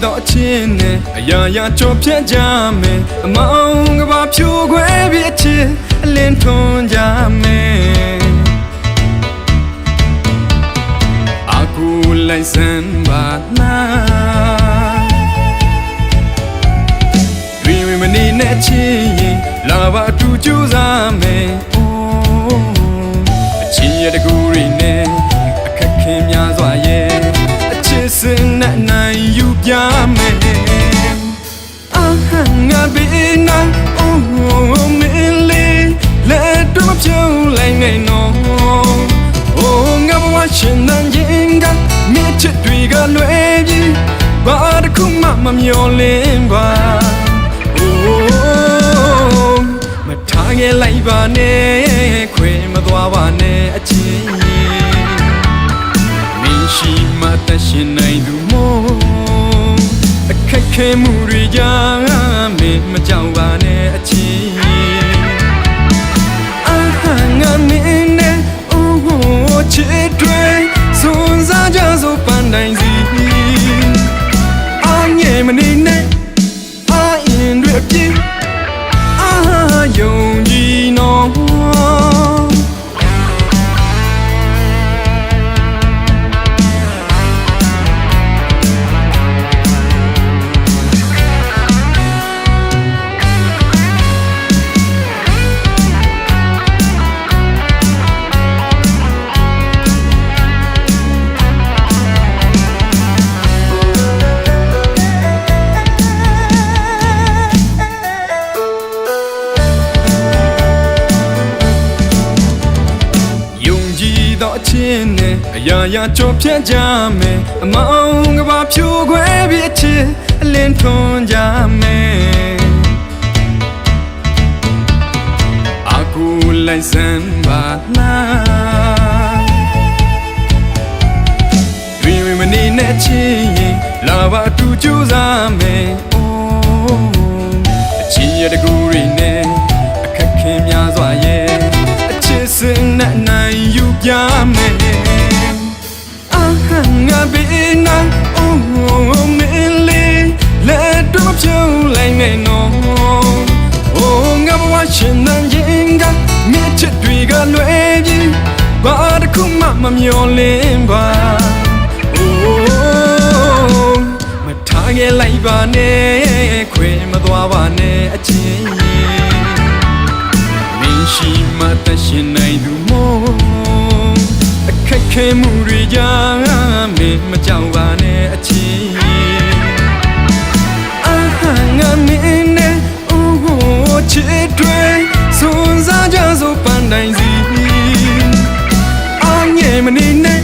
တော့ချင်းနဲ့အရာရာကြောဖြတ်ကြမယ်အမောင်ကဘာဖြူခွဲပြီးအချစ်အလင်းထွန်းကြမယ်အကူလိုက်စမ်းပါလားတွင်မနေနဲ့ချင်းရင်လာပါတူကြိုးစားမယ်အချင်းရတကူရင်းနဲ့အခက်ခဲများစွာရဲ့အချစ်စင်နဲ့နိုင်ယူပြမယ်အာဟန်ငါဘေးနိုင်မင်းလေးလက်တော့ဖြုံးလိုက်နေနော်ငါဘဝရှင်နန်းရင်ကမြစ်ချစ်တွေကလွယ်ပြီးဘာတစ်ခုမှမမျောလင်းပါမထားခဲ့လိုက်ပါနဲ့ခွေမသွားပါနဲ့အချင်းမင်းရှိမှတရှင်နိုင်သူမို့အခက်ခဲမှုတွေကြောင့်မင်းမကြောက်ပါနဲ့အချင်းအာဟာငါမင်းနဲ့ချစ်တွေစွန်စားကြစို့ပန်းတိုင်းစီအာငယ်မနေနဲ့အာရင်တွေအပြည့်အာယုံကြည်နော်တော့ချင်းနဲ့အရာရာကြောဖြတ်ကြမယ်အမောင်ကဘာဖြူခွဲပြီးအချစ်အလင်းထွန်းကြမယ်အကူလိုက်စမ်းပါလားတွင်မနေနဲ့ချင်းရင်လာပါတူကြိုးစားမယ်အချင်းရတကူရင်းနဲ့အခက်ခဲများစွာရဲ့အချစ်စင်နဲ့နိုင်ယူပြမယ်အာဟန်ငါဘေးနိုင်မင်းလေးလက်တော့ဖြုံးလိုက်နေနော်ငါဘဝရှင်နန်းရင်ကမြစ်ချစ်တွေကလွယ်ပြီးဘာတစ်ခုမှမမျောလင်းပါမထားခဲ့လိုက်ပါနဲ့ခွေမသွားပါနဲ့အချင်းရှိမှတရှင်နိုင်သူမို့အခက်ခဲမှုတွေကြောင့်မင်းမကြောက်ပါနဲ့အချင်းအာဟာငါမင်းနဲ့ချစ်တွေစွန်စားကြစို့ပန်းတိုင်းစီအာငယ်မနေနဲ့